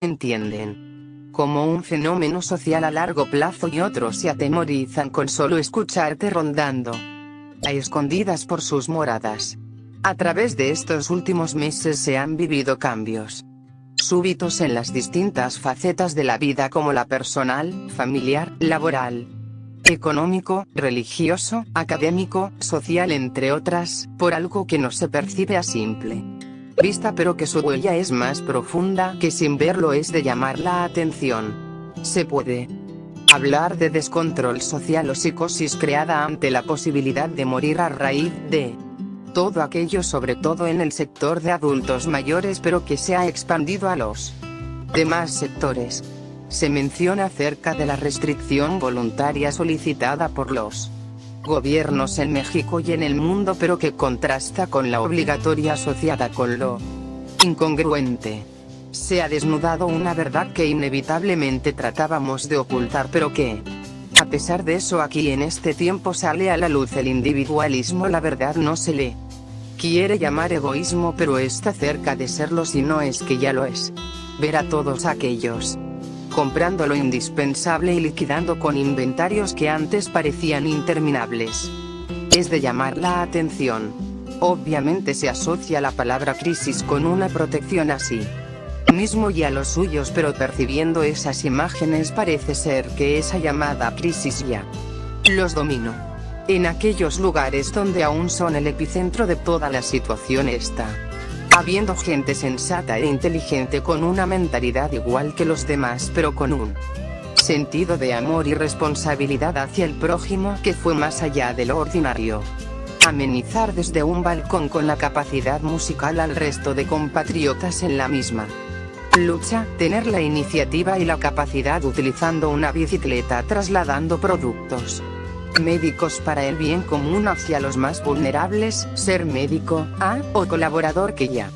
entienden como un fenómeno social a largo plazo y otros se atemorizan con solo escucharte rondando a escondidas por sus moradas. A través de estos últimos meses se han vivido cambios súbitos en las distintas facetas de la vida como la personal, familiar, laboral, económico, religioso, académico, social entre otras, por algo que no se percibe a simple vista pero que su huella es más profunda que sin verlo es de llamar la atención. Se puede hablar de descontrol social o psicosis creada ante la posibilidad de morir a raíz de todo aquello, sobre todo en el sector de adultos mayores, pero que se ha expandido a los demás sectores. Se menciona acerca de la restricción voluntaria solicitada por los gobiernos en México y en el mundo, pero que contrasta con la obligatoria asociada con lo incongruente. Se ha desnudado una verdad que inevitablemente tratábamos de ocultar, pero que, a pesar de eso, aquí en este tiempo sale a la luz el individualismo. La verdad no se le quiere llamar egoísmo, pero está cerca de serlo si no es que ya lo es. Ver a todos aquellos comprando lo indispensable y liquidando con inventarios que antes parecían interminables es de llamar la atención. Obviamente se asocia la palabra crisis con una protección a sí mismo y a los suyos, pero percibiendo esas imágenes parece ser que esa llamada crisis ya los dominó. En aquellos lugares donde aún son el epicentro de toda la situación está habiendo gente sensata e inteligente con una mentalidad igual que los demás, pero con un sentido de amor y responsabilidad hacia el prójimo que fue más allá de lo ordinario. Amenizar desde un balcón con la capacidad musical al resto de compatriotas en la misma lucha, tener la iniciativa y la capacidad utilizando una bicicleta trasladando productos médicos para el bien común hacia los más vulnerables, ser médico, o colaborador que ya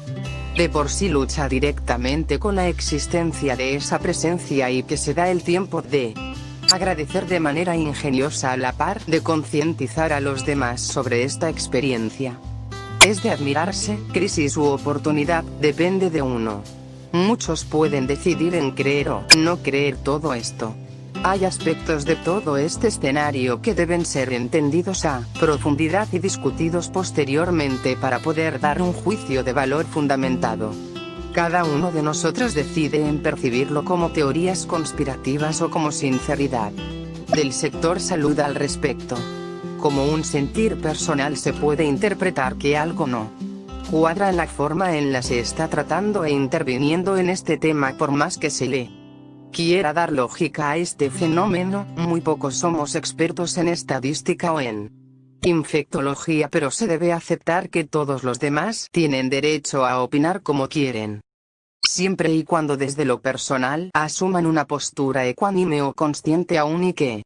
de por sí lucha directamente con la existencia de esa presencia y que se da el tiempo de agradecer de manera ingeniosa a la par de concientizar a los demás sobre esta experiencia. Es de admirarse, crisis u oportunidad, depende de uno. Muchos pueden decidir en creer o no creer todo esto. Hay aspectos de todo este escenario que deben ser entendidos a profundidad y discutidos posteriormente para poder dar un juicio de valor fundamentado. Cada uno de nosotros decide en percibirlo como teorías conspirativas o como sinceridad del sector salud al respecto. Como un sentir personal se puede interpretar que algo no cuadra en la forma en la se está tratando e interviniendo en este tema. Por más que se le quiera dar lógica a este fenómeno, muy pocos somos expertos en estadística o en infectología, pero se debe aceptar que todos los demás tienen derecho a opinar como quieren, siempre y cuando desde lo personal asuman una postura ecuánime o consciente aún y que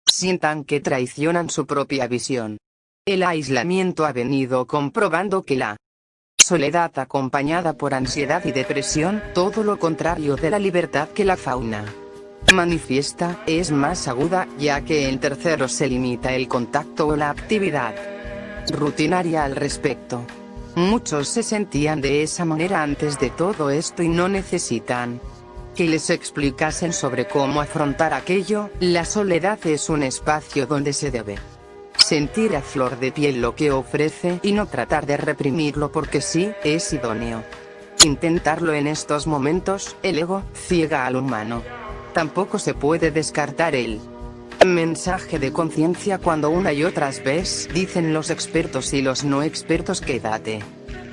sientan que traicionan su propia visión. El aislamiento ha venido comprobando que la soledad acompañada por ansiedad y depresión, todo lo contrario de la libertad que la fauna manifiesta, es más aguda, ya que en terceros se limita el contacto o la actividad rutinaria al respecto. Muchos se sentían de esa manera antes de todo esto y no necesitan que les explicasen sobre cómo afrontar aquello. La soledad es un espacio donde se debe sentir a flor de piel lo que ofrece y no tratar de reprimirlo porque sí, es idóneo intentarlo en estos momentos. El ego ciega al humano. Tampoco se puede descartar el mensaje de conciencia cuando una y otras veces dicen los expertos y los no expertos: quédate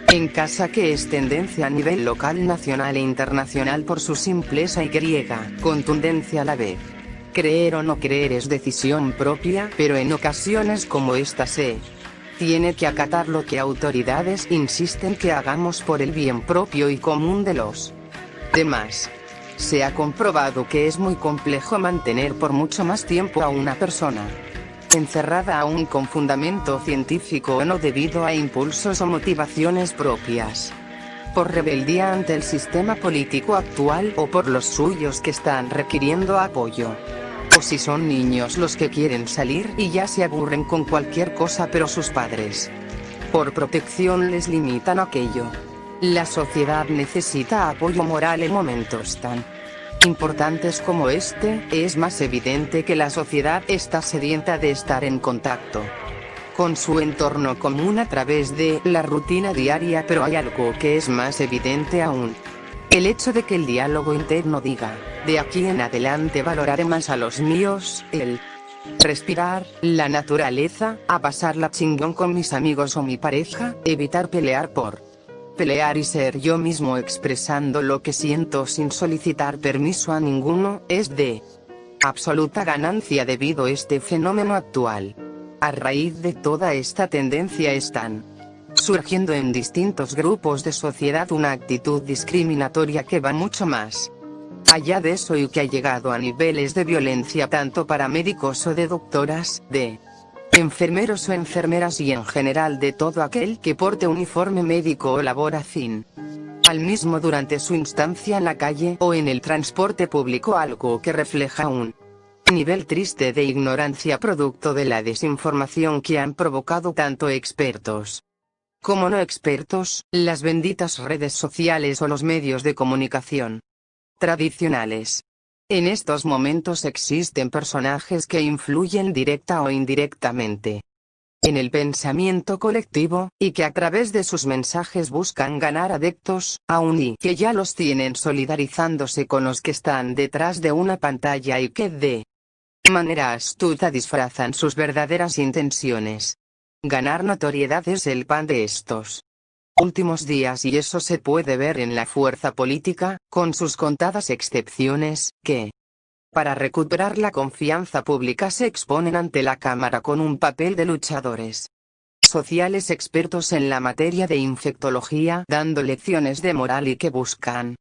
en casa, que es tendencia a nivel local, nacional e internacional por su simpleza y griega contundencia a la vez. Creer o no creer es decisión propia, pero en ocasiones como esta se tiene que acatar lo que autoridades insisten que hagamos por el bien propio y común de los demás. Se ha comprobado que es muy complejo mantener por mucho más tiempo a una persona encerrada aún con fundamento científico o no debido a impulsos o motivaciones propias, por rebeldía ante el sistema político actual o por los suyos que están requiriendo apoyo. O si son niños los que quieren salir y ya se aburren con cualquier cosa pero sus padres por protección les limitan aquello. La sociedad necesita apoyo moral en momentos tan importantes como este, es más evidente que la sociedad está sedienta de estar en contacto con su entorno común a través de la rutina diaria, pero hay algo que es más evidente aún. El hecho de que el diálogo interno diga, de aquí en adelante valoraré más a los míos, el respirar, la naturaleza, a pasarla chingón con mis amigos o mi pareja, evitar pelear por pelear y ser yo mismo expresando lo que siento sin solicitar permiso a ninguno, es de absoluta ganancia debido a este fenómeno actual. A raíz de toda esta tendencia están surgiendo en distintos grupos de sociedad una actitud discriminatoria que va mucho más allá de eso y que ha llegado a niveles de violencia tanto para médicos o de doctoras, de enfermeros o enfermeras y en general de todo aquel que porte uniforme médico o labora fin al mismo durante su instancia en la calle o en el transporte público, algo que refleja un nivel triste de ignorancia producto de la desinformación que han provocado tanto expertos como no expertos, las benditas redes sociales o los medios de comunicación tradicionales. En estos momentos existen personajes que influyen directa o indirectamente en el pensamiento colectivo, y que a través de sus mensajes buscan ganar adeptos, aún y que ya los tienen solidarizándose con los que están detrás de una pantalla y que de manera astuta disfrazan sus verdaderas intenciones. Ganar notoriedad es el pan de estos últimos días y eso se puede ver en la fuerza política, con sus contadas excepciones, que para recuperar la confianza pública se exponen ante la cámara con un papel de luchadores sociales expertos en la materia de infectología, dando lecciones de moral y que buscan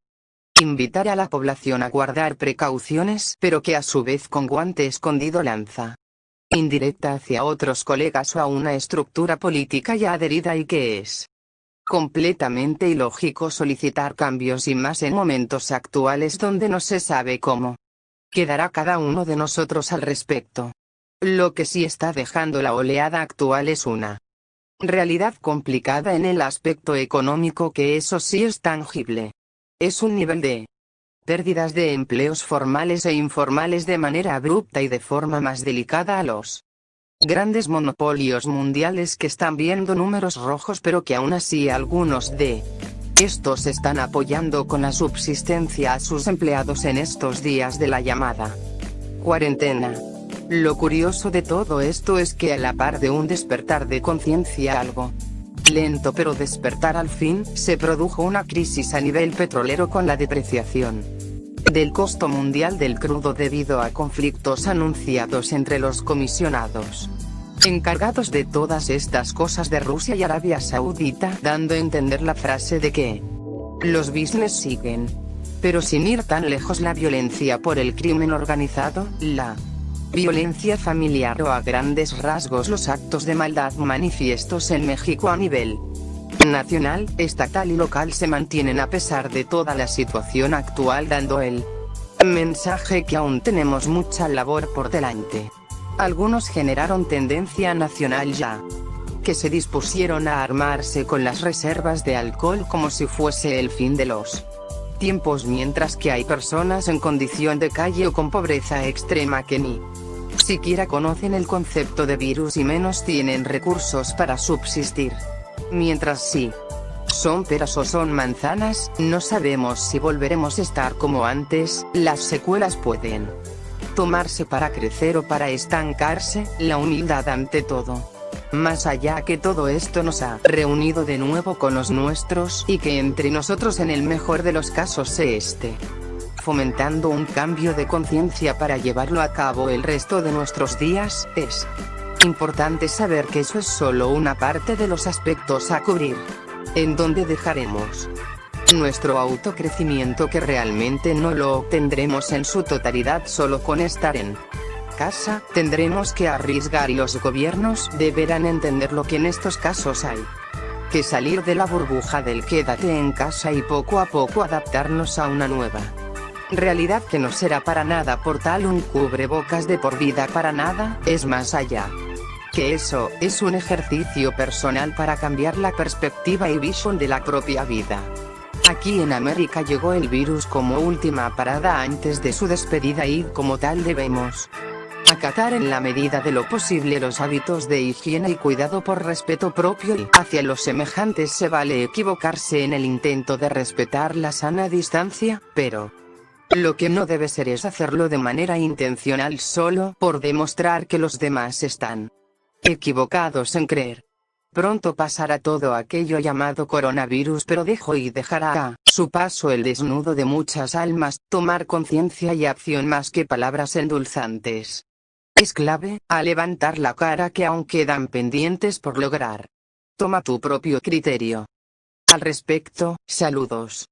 invitar a la población a guardar precauciones, pero que a su vez con guante escondido lanza indirecta hacia otros colegas o a una estructura política ya adherida y que es completamente ilógico solicitar cambios y más en momentos actuales donde no se sabe cómo quedará cada uno de nosotros al respecto. Lo que sí está dejando la oleada actual es una realidad complicada en el aspecto económico, que eso sí es tangible. Es un nivel de pérdidas de empleos formales e informales de manera abrupta y de forma más delicada a los grandes monopolios mundiales que están viendo números rojos, pero que aún así algunos de estos están apoyando con la subsistencia a sus empleados en estos días de la llamada cuarentena. Lo curioso de todo esto es que a la par de un despertar de conciencia algo lento pero despertar al fin, se produjo una crisis a nivel petrolero con la depreciación del costo mundial del crudo debido a conflictos anunciados entre los comisionados encargados de todas estas cosas de Rusia y Arabia Saudita, dando a entender la frase de que los business siguen. Pero sin ir tan lejos, la violencia por el crimen organizado, la violencia familiar o a grandes rasgos los actos de maldad manifiestos en México a nivel nacional, estatal y local se mantienen a pesar de toda la situación actual, dando el mensaje que aún tenemos mucha labor por delante. Algunos generaron tendencia nacional ya que se dispusieron a armarse con las reservas de alcohol como si fuese el fin de los tiempos, mientras que hay personas en condición de calle o con pobreza extrema que ni siquiera conocen el concepto de virus y menos tienen recursos para subsistir. Mientras sí son peras o son manzanas, no sabemos si volveremos a estar como antes. Las secuelas pueden tomarse para crecer o para estancarse, la humildad ante todo. Más allá que todo esto nos ha reunido de nuevo con los nuestros, y que entre nosotros en el mejor de los casos se esté fomentando un cambio de conciencia para llevarlo a cabo el resto de nuestros días. Es importante saber que eso es solo una parte de los aspectos a cubrir, en donde dejaremos nuestro autocrecimiento, que realmente no lo obtendremos en su totalidad solo con estar en casa. Tendremos que arriesgar y los gobiernos deberán entender lo que en estos casos hay que salir de la burbuja del quédate en casa y poco a poco adaptarnos a una nueva realidad que no será para nada por tal un cubrebocas de por vida, para nada. Es más allá que eso, es un ejercicio personal para cambiar la perspectiva y visión de la propia vida. Aquí en América llegó el virus como última parada antes de su despedida y como tal debemos acatar en la medida de lo posible los hábitos de higiene y cuidado por respeto propio y hacia los semejantes. Se vale equivocarse en el intento de respetar la sana distancia, pero lo que no debe ser es hacerlo de manera intencional solo por demostrar que los demás están equivocados en creer. Pronto pasará todo aquello llamado coronavirus, pero dejó y dejará a su paso el desnudo de muchas almas. Tomar conciencia y acción más que palabras endulzantes es clave a levantar la cara, que aún quedan pendientes por lograr. Toma tu propio criterio al respecto. Saludos.